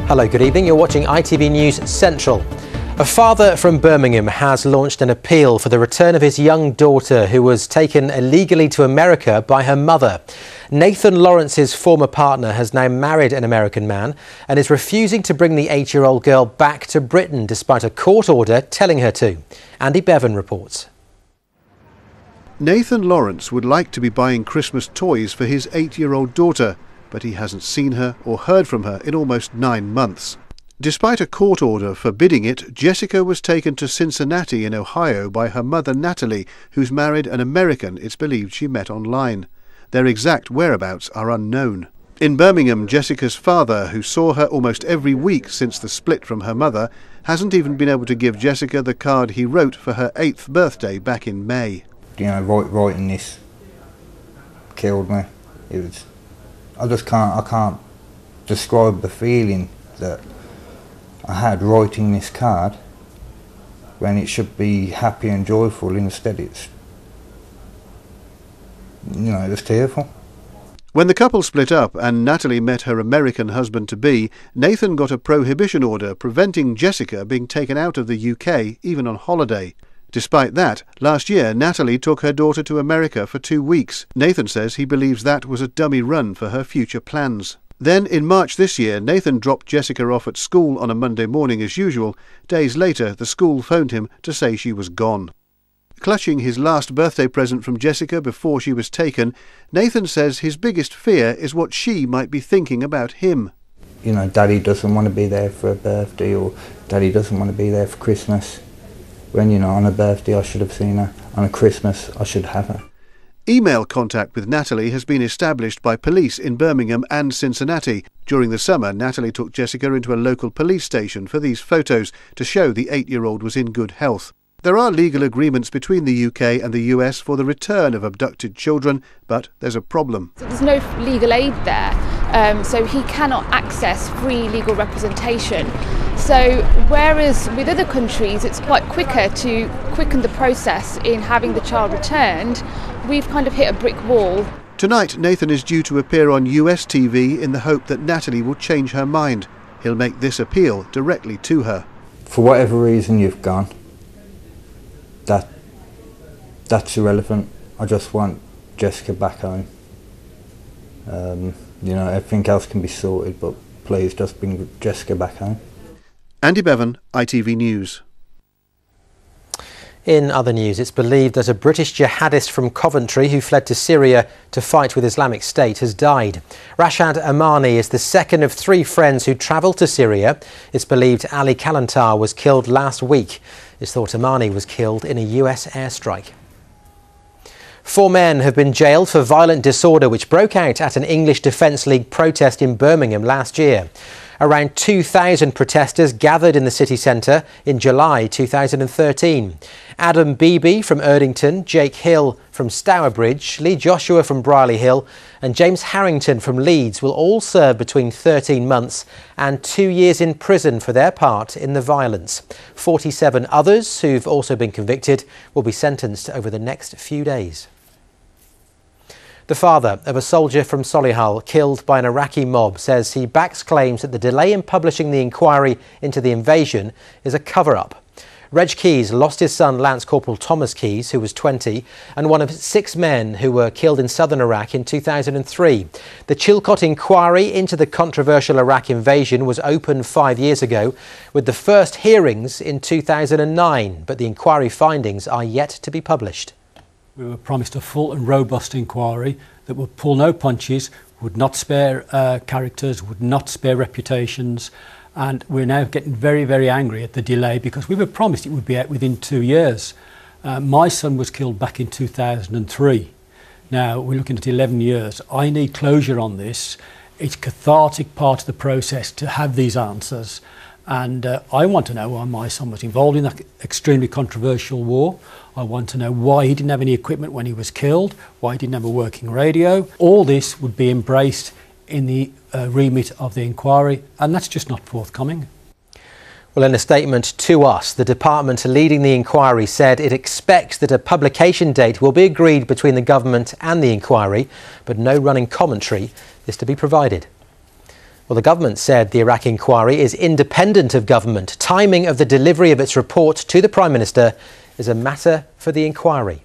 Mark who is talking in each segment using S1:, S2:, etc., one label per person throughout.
S1: Hello, good evening. You're watching ITV News Central. A father from Birmingham has launched an appeal for the return of his young daughter who was taken illegally to America by her mother. Nathan Lawrence's former partner has now married an American man and is refusing to bring the 8-year-old girl back to Britain despite a court order telling her to. Andy Bevan reports.
S2: Nathan Lawrence would like to be buying Christmas toys for his 8-year-old daughter, but he hasn't seen her or heard from her in almost 9 months. Despite a court order forbidding it, Jessica was taken to Cincinnati in Ohio by her mother Natalie, who's married an American it's believed she met online. Their exact whereabouts are unknown. In Birmingham, Jessica's father, who saw her almost every week since the split from her mother, hasn't even been able to give Jessica the card he wrote for her 8th birthday back in May.
S3: You know, writing this killed me. I can't describe the feeling that I had writing this card when it should be happy and joyful. Instead it's, it was tearful.
S2: When the couple split up and Natalie met her American husband-to-be, Nathan got a prohibition order preventing Jessica being taken out of the UK, even on holiday. Despite that, last year Natalie took her daughter to America for 2 weeks. Nathan says he believes that was a dummy run for her future plans. Then, in March this year, Nathan dropped Jessica off at school on a Monday morning as usual. Days later, the school phoned him to say she was gone. Clutching his last birthday present from Jessica before she was taken, Nathan says his biggest fear is what she might be thinking about him.
S3: Daddy doesn't want to be there for a birthday, or Daddy doesn't want to be there for Christmas. When, on a birthday I should have seen her, on a Christmas I should have her.
S2: Email contact with Natalie has been established by police in Birmingham and Cincinnati. During the summer, Natalie took Jessica into a local police station for these photos to show the 8-year-old was in good health. There are legal agreements between the UK and the US for the return of abducted children, but there's a problem.
S4: There's no legal aid there, so he cannot access free legal representation. So whereas with other countries it's quite quicker to quicken the process in having the child returned, we've kind of hit a brick wall.
S2: Tonight, Nathan is due to appear on US TV in the hope that Natalie will change her mind. He'll make this appeal directly to her.
S3: For whatever reason you've gone, that's irrelevant. I just want Jessica back home. Everything else can be sorted, but please just bring Jessica back home.
S2: Andy Bevan, ITV News.
S1: In other news, it's believed that a British jihadist from Coventry who fled to Syria to fight with Islamic State has died. Rashad Amani is the second of 3 friends who travelled to Syria. It's believed Ali Kalantar was killed last week. It's thought Amani was killed in a US airstrike. 4 men have been jailed for violent disorder which broke out at an English Defence League protest in Birmingham last year. Around 2,000 protesters gathered in the city centre in July 2013. Adam Beebe from Erdington, Jake Hill from Stourbridge, Lee Joshua from Brierley Hill and James Harrington from Leeds will all serve between 13 months and 2 years in prison for their part in the violence. 47 others who've also been convicted will be sentenced over the next few days. The father of a soldier from Solihull killed by an Iraqi mob says he backs claims that the delay in publishing the inquiry into the invasion is a cover-up. Reg Keyes lost his son Lance Corporal Thomas Keyes, who was 20, and one of 6 men who were killed in southern Iraq in 2003. The Chilcot inquiry into the controversial Iraq invasion was opened 5 years ago, with the first hearings in 2009, but the inquiry findings are yet to be published.
S5: We were promised a full and robust inquiry that would pull no punches, would not spare characters, would not spare reputations, and we're now getting very, very angry at the delay because we were promised it would be out within 2 years. My son was killed back in 2003. Now we're looking at 11 years. I need closure on this. It's a cathartic part of the process to have these answers. And I want to know why my son was involved in that extremely controversial war. I want to know why he didn't have any equipment when he was killed, why he didn't have a working radio. All this would be embraced in the remit of the inquiry, and that's just not forthcoming.
S1: Well, in a statement to us, the department leading the inquiry said it expects that a publication date will be agreed between the government and the inquiry, but no running commentary is to be provided. Well, the government said the Iraq inquiry is independent of government. Timing of the delivery of its report to the Prime Minister is a matter for the inquiry.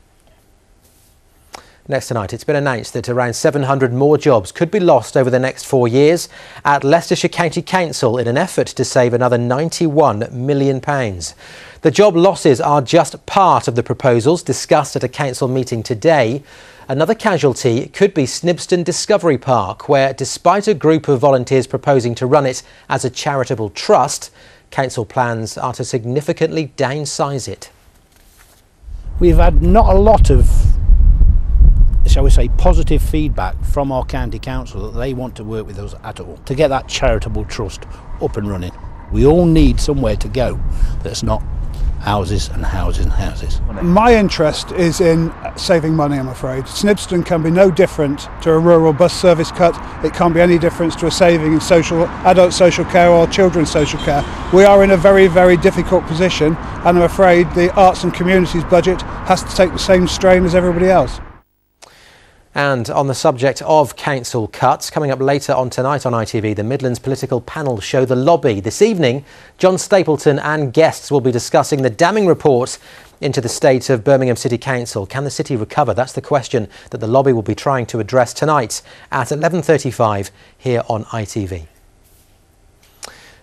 S1: Next tonight, it's been announced that around 700 more jobs could be lost over the next 4 years at Leicestershire County Council in an effort to save another £91 million. The job losses are just part of the proposals discussed at a council meeting today. Another casualty could be Snibston Discovery Park, where despite a group of volunteers proposing to run it as a charitable trust, council plans are to significantly downsize it.
S6: We've had not a lot of, shall we say, positive feedback from our county council that they want to work with us at all to get that charitable trust up and running. We all need somewhere to go that's not houses and houses and houses.
S7: My interest is in saving money, I'm afraid. Snibston can be no different to a rural bus service cut. It can't be any difference to a saving in adult social care or children's social care. We are in a very, very difficult position, and I'm afraid the arts and communities budget has to take the same strain as everybody else.
S1: And on the subject of council cuts, coming up later on tonight on ITV, the Midlands political panel show The Lobby. This evening, John Stapleton and guests will be discussing the damning report into the state of Birmingham City Council. Can the city recover? That's the question that The Lobby will be trying to address tonight at 11:35 here on ITV.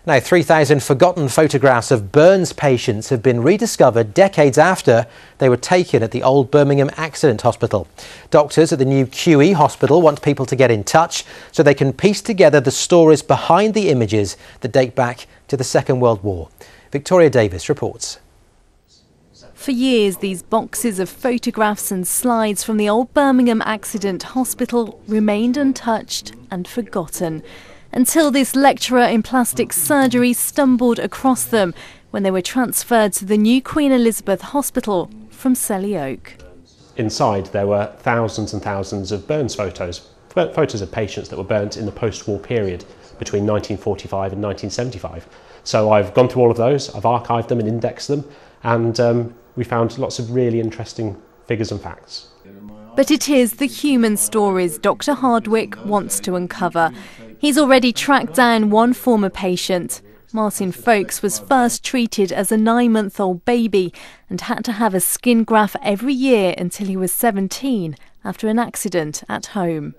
S1: Now, 3,000 forgotten photographs of burns patients have been rediscovered decades after they were taken at the old Birmingham Accident Hospital. Doctors at the new QE hospital want people to get in touch so they can piece together the stories behind the images that date back to the Second World War. Victoria Davis reports.
S8: For years, these boxes of photographs and slides from the old Birmingham Accident Hospital remained untouched and forgotten, until this lecturer in plastic surgery stumbled across them when they were transferred to the new Queen Elizabeth Hospital from Selly Oak.
S9: Inside there were thousands and thousands of burns photos of patients that were burnt in the post-war period between 1945 and 1975. So I've gone through all of those, I've archived them and indexed them, and we found lots of really interesting figures and facts.
S8: But it is the human stories Dr. Hardwick wants to uncover. He's already tracked down one former patient. Martin Folkes was first treated as a 9-month-old baby and had to have a skin graft every year until he was 17 after an accident at home.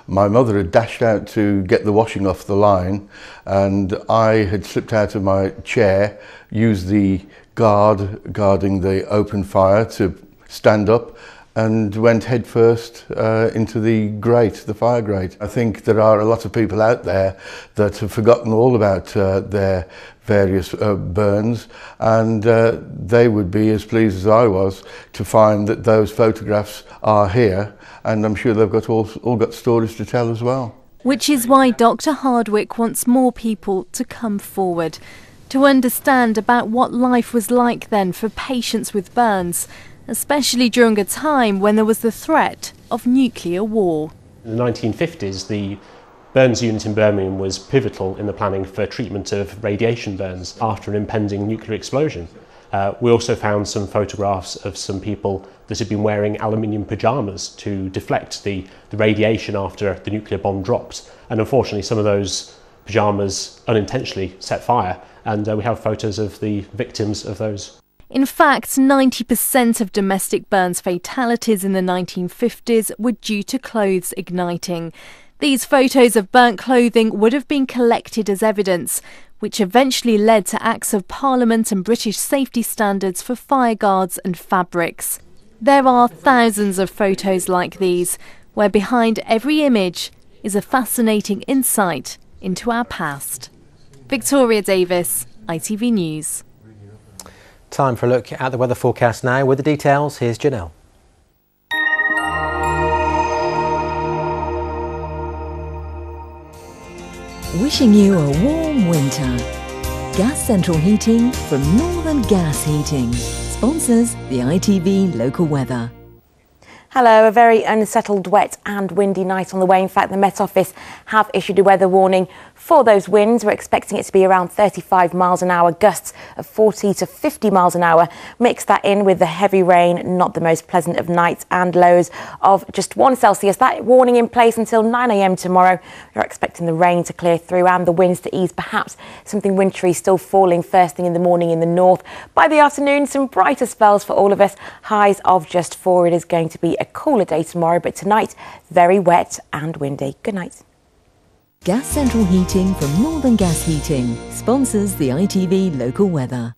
S10: My mother had dashed out to get the washing off the line, and I had slipped out of my chair, used the guarding the open fire to stand up, and went headfirst into the fire grate. I think there are a lot of people out there that have forgotten all about their various burns, and they would be as pleased as I was to find that those photographs are here, and I'm sure they've all got stories to tell as well.
S8: Which is why Dr. Hardwick wants more people to come forward, to understand about what life was like then for patients with burns, especially during a time when there was the threat of nuclear war.
S9: In the 1950s, the burns unit in Birmingham was pivotal in the planning for treatment of radiation burns after an impending nuclear explosion. We also found some photographs of some people that had been wearing aluminium pyjamas to deflect the radiation after the nuclear bomb dropped. And unfortunately, some of those pyjamas unintentionally set fire, and we have photos of the victims of those.
S8: In fact, 90% of domestic burns fatalities in the 1950s were due to clothes igniting. These photos of burnt clothing would have been collected as evidence, which eventually led to Acts of Parliament and British safety standards for fireguards and fabrics. There are thousands of photos like these, where behind every image is a fascinating insight into our past. Victoria Davis, ITV News.
S1: Time for a look at the weather forecast now. With the details, here's Janelle.
S11: Wishing you a warm winter. Gas Central Heating from Northern Gas Heating sponsors the ITV local weather.
S12: Hello, a very unsettled, wet and windy night on the way. In fact, the Met Office have issued a weather warning For those winds, we're expecting it to be around 35 miles an hour, gusts of 40 to 50 miles an hour. Mix that in with the heavy rain, not the most pleasant of nights, and lows of just 1 Celsius. That warning in place until 9 a.m. tomorrow. You're expecting the rain to clear through and the winds to ease, perhaps something wintry still falling first thing in the morning in the north. By the afternoon, some brighter spells for all of us, highs of just 4. It is going to be a cooler day tomorrow, but tonight, very wet and windy. Good night.
S11: Gas Central Heating from Northern Gas Heating sponsors the ITV local weather.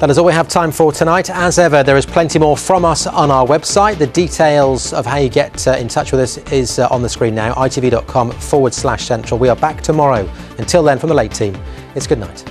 S1: That is all we have time for tonight. As ever, there is plenty more from us on our website. The details of how you get in touch with us is on the screen now, itv.com/central. We are back tomorrow. Until then, from the late team, it's good night.